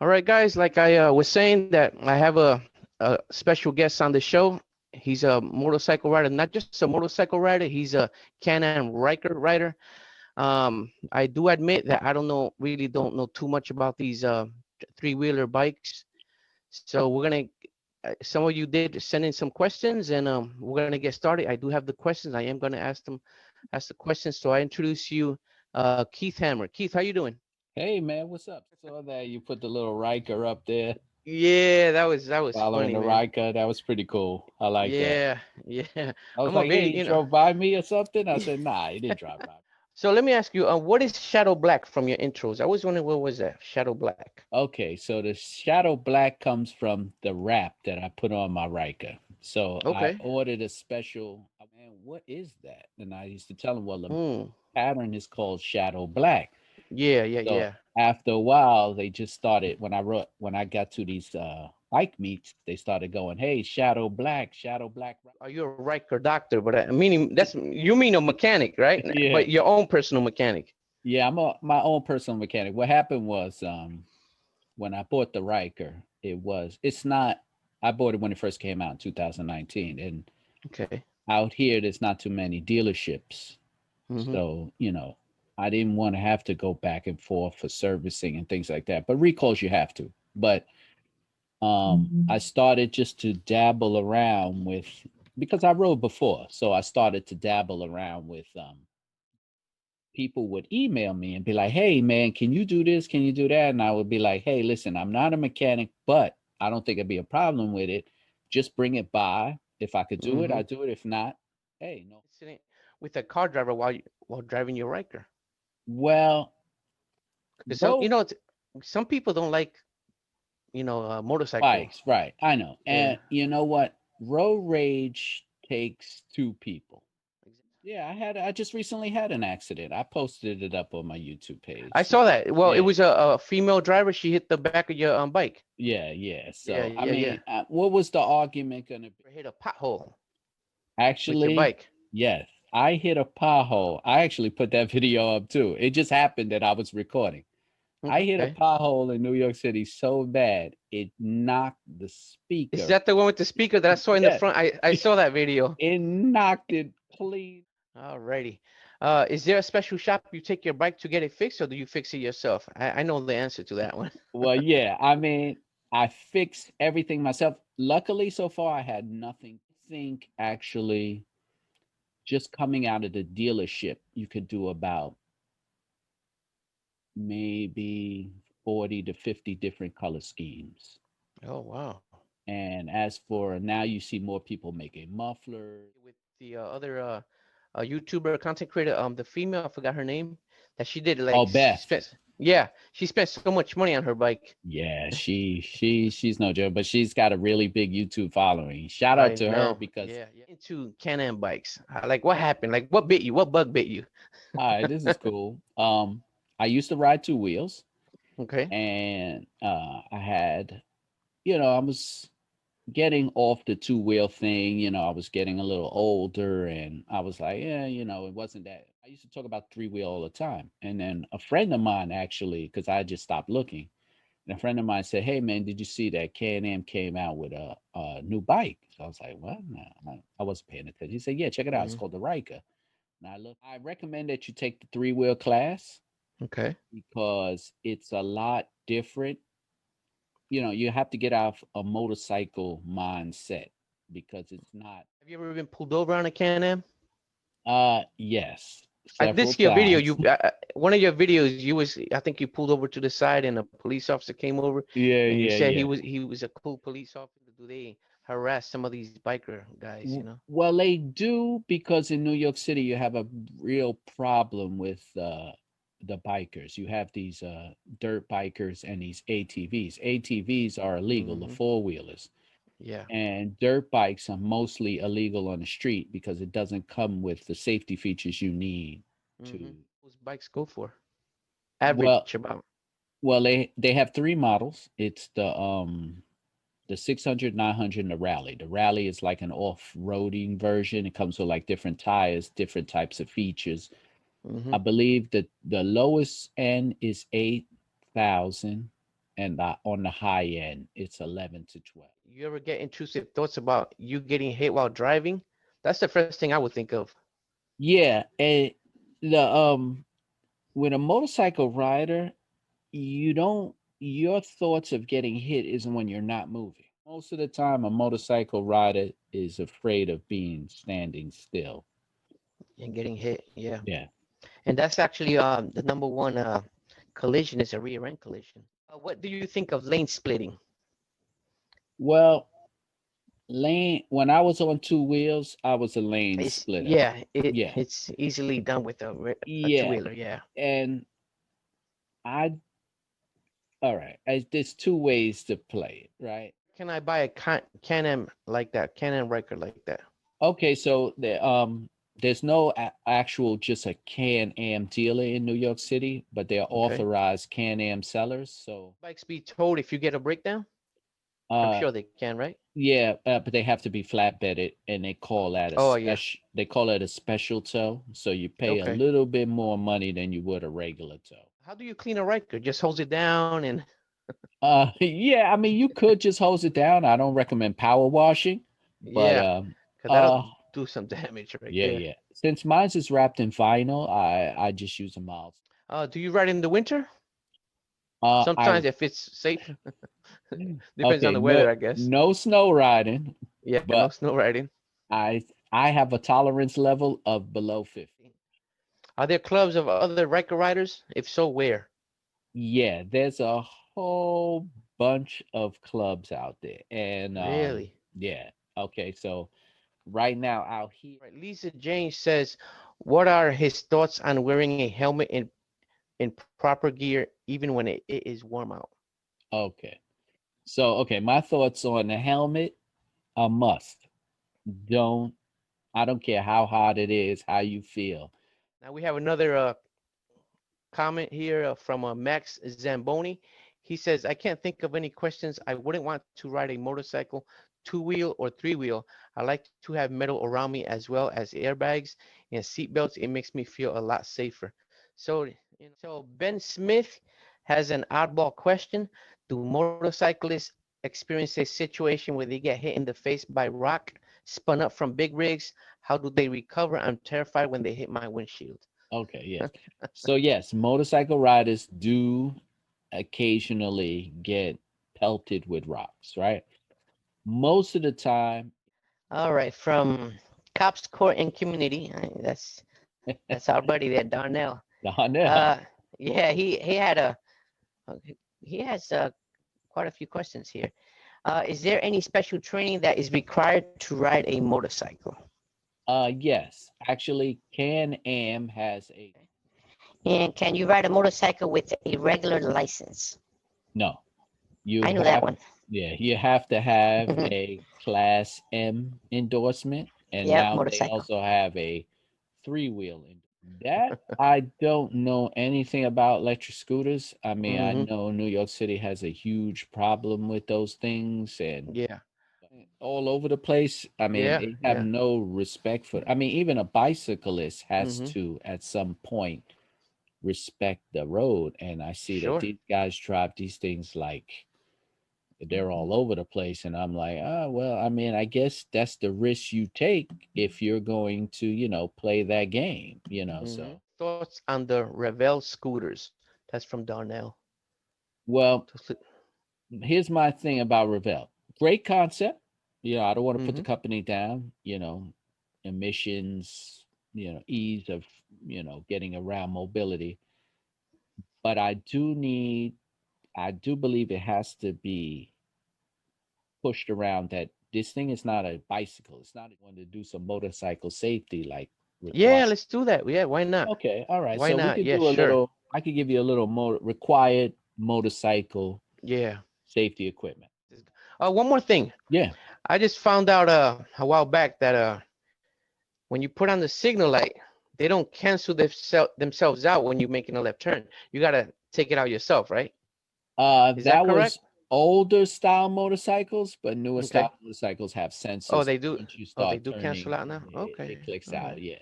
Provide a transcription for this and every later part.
All right, guys. Like I was saying, that I have a special guest on the show. He's a motorcycle rider, not just a motorcycle rider. He's a Can Am Ryker rider. I do admit that I really don't know too much about these three-wheeler bikes. So we're gonna. Some of you did send in some questions, and we're gonna get started. I do have the questions. I am gonna ask the questions. So I introduce you, Keith Hammer. Keith, how you doing? Hey man, what's up? Saw that you put the little Riker up there, Yeah, that was following funny, the man. Riker. That was pretty cool. I like that. Yeah, yeah. I was I'm a like, hey, big, he drove by me or something. I said, nah, he didn't drive by me. So let me ask you, what is Shadow Black from your intros? I was wondering what was that? Shadow Black. Okay, so the shadow black comes from the wrap that I put on my Riker. So I Okay. ordered a special. Man, what is that? And I used to tell him, well, the Hmm. pattern is called shadow black. Yeah, yeah, So yeah. after a while, they just started when I got to these bike meets, they started going, "Hey, Shadow Black." Are you a Riker doctor? But I meaning that's you mean a mechanic, right? Yeah, But your own personal mechanic. yeah. My own personal mechanic. What happened was when I bought the Riker, it's not. I bought it when it first came out in 2019, and Okay. out here there's not too many dealerships, Mm-hmm. so I didn't want to have to go back and forth for servicing and things like that. But recalls you have to. But I started just to dabble around with because I rode before, so I started to dabble around with people would email me and be like, "Hey man, can you do this? Can you do that?" And I would be like, "Hey, listen, I'm not a mechanic, but I don't think it'd be a problem with it. Just bring it by. If I could do it, Mm-hmm. I do it. If not, hey, no." Sitting with a car driver while driving your Riker. Well, Because road some people don't like motorcycle. bikes, right? I know, Yeah. and you know what? Road rage takes two people. Yeah, I just recently had an accident. I posted it up on my YouTube I page. saw that. Well, it Yeah, was a female driver. She hit the back of your bike. yeah, yeah. Yeah, So, I yeah, yeah. mean, what was the argument going to be? Hit a pothole with your Actually, bike. yes, I hit a pothole. I actually put that video up too. It just happened that I was recording. I hit a Okay. pothole in New York City so bad it knocked the Is speaker. that the one with the speaker that I saw in the Yeah, front? I saw that video. it knocked it clean. Alrighty. Is there a special shop you take your bike to get it fixed, or do you fix it yourself? I know the answer to that one. Well, yeah, I mean, I fixed everything myself. Luckily, so far, I had nothing. I think actually, just coming out of the dealership, you could do about maybe 40 to 50 different color schemes. Oh wow. And as for now, you see more people making mufflers. With the other YouTuber content creator, the female, I forgot her name, that she did like Oh, she Beth. spent, yeah, she spent so much money on her bike. Yeah, she's no joke, but she's got a really big YouTube following. Shout out I to her know. because Yeah, yeah. Into Can-Am bikes. Like what happened? Like what bit you? What bug bit you? all right, this is cool. I used to ride two wheels, Okay. and I had, I was getting off the two-wheel thing. I was getting a little older, and I was like, yeah, it wasn't that. I used to talk about three-wheel all the time, and then a friend of mine actually, because I just stopped looking, and a friend of mine said, "Hey man, did you see that Can-Am came out with a new bike?" So I was like, "What?" No, I wasn't paying attention. He said, "Yeah, check it out. It's Hmm. called the Ryker." And I recommend that you take the three-wheel class Okay. because it's a lot different. You have to get off a motorcycle mindset because it's not. Have you ever been pulled over on a Can-Am? Yes, I did several see a video. times. You one of your videos. I think you pulled over to the side, and a police officer came over, Yeah, and you yeah, said yeah. he was a cool police officer. Do they harass some of these biker guys? Well, they do because in New York City you have a real problem with the bikers. You have these dirt bikers and these ATVs. ATVs are illegal, the Hmm. four wheelers, Yeah. and dirt bikes are mostly illegal on the street because it doesn't come with the safety features you need Hmm. to. Those bikes go for Well, average about. they have three models. It's the 600, 900, and the rally. The rally is like an off-roading version. It comes with like different tires, different types of features. Hmm. I believe that the lowest end is 8,000, and on the high end, it's 11 to 12. You ever get intrusive thoughts about you getting hit while driving? That's the first thing I would think of. Yeah, and the with a motorcycle rider, you don't your thoughts of getting hit isn't when you're not moving. Most of the time, a motorcycle rider is afraid of being standing still. And getting hit, yeah. Yeah. And that's actually the number one collision is a rear end collision. What do you think of lane splitting? Well, lane when I was on two wheels, I was a lane It's splitter. yeah, Yeah. it's easily done with a two Yeah. wheeler. Yeah. And I all right. There's two ways to play it, right? Can I buy a Can Am like that? Can Am Ryker like that? Okay, so there's no actual just a Can-Am dealer in New York City, but they're Okay. authorized Can-Am sellers. So Bikes be towed if you get a breakdown? I'm uh sure they can, right? yeah, but they have to be flatbedded, and they call that a Oh yeah. special. They call it a special tow. So you pay a Okay. little bit more money than you would a regular tow. How do you clean a Ryker? Just holds it down and Yeah, I mean you could just hose it down. I don't recommend power washing, but yeah, because uh that'll do some damage right yeah, there. yeah. Since mine's is wrapped in vinyl, I just use a mild. Do you ride in the winter? I Sometimes if it's safe, depends on okay, the weather, no I guess. no snow riding, Yeah, no but snow riding. I have a tolerance level of below 50. Are there clubs of other Ryker riders? If so, where? Yeah, there's a whole bunch of clubs out there. And Really? yeah, okay, so right now out here, Right. Lisa Jane says, "What are his thoughts on wearing a helmet in proper gear, even when it is warm out?" okay. So okay, my thoughts on the helmet, a must. Don't I don't care how hot it is, how you feel. Now we have another comment here from Max Zamboni. He says, "I can't think of any questions. I wouldn't want to ride a motorcycle, two wheel or three wheel. I like to have metal around me as well as airbags and seat belts. It makes me feel a lot safer." So, so Ben Smith has an oddball question. Do motorcyclists experience a situation where they get hit in the face by rock spun up from big rigs? How do they recover? I'm terrified when they hit my windshield. Okay, yes. So yes, motorcycle riders do occasionally get pelted with rocks, right? Most of the time, All right, from Cops Court and Community. That's our buddy there, Darnell. Darnell. Uh, yeah, he had a he has quite a few questions here. Is there any special training that is required to ride a motorcycle? Yes, actually, Can Am has a And can you ride a motorcycle with a regular license? no. You I know that have one. Yeah, you have to have Mhm. a Class M endorsement, and Yep, now they motorcycle. also have a three-wheel. That I don't know anything about electric scooters. I mean, I Hmm. know New York City has a huge problem with those things and Yeah, all over the place. I mean, yeah, they have yeah. no respect for. I mean, even a bicyclist has Hmm. to, at some point, respect the road. And I see that Sure. these guys drive these things like they're all over the place. And I'm like, oh, well, I mean, I guess that's the risk you take if you're going to, play that game, Hmm. so. Thoughts on the Revel scooters? That's from Darnell. Well, here's my thing about Revell. Great concept. I don't want to put the Hmm. company down, emissions, ease of, getting around mobility. But I do believe it has to be pushed around that this thing is not a bicycle. It's not going to do some motorcycle safety like Yeah, required. let's do that. Yeah, why not? Okay, all right. Why So we not? could Yeah, do a sure. little, I could give you a little more required motorcycle Yeah. safety equipment. One more thing. Yeah. I just found out a while back that when you put on the signal light, they don't cancel themselves out when you're making a left turn. You gotta take it out yourself, right? Is that That correct? was older style motorcycles, but newer Okay. style motorcycles have Oh, sensors. they do. Once you Oh, they start do cancel turning, out now. it Okay. clicks All out. right. Yeah,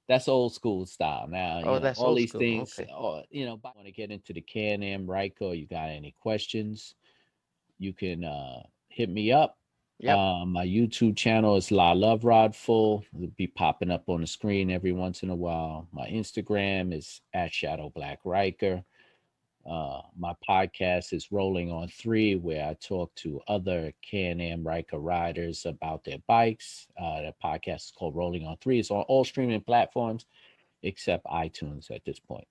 That's old school style. Now, Oh, that's all old these school. things, Okay. want to get into the Can Am Ryker, you got any questions, you can hit me up. Yep. My YouTube channel is La Love Rod Full. It'll be popping up on the screen every once in a while. My Instagram is at Shadow Black Riker. My podcast is Rolling on Three, where I talk to other Can Am Ryker riders about their bikes. The podcast is called Rolling on Three. It's on all streaming platforms except iTunes at this point.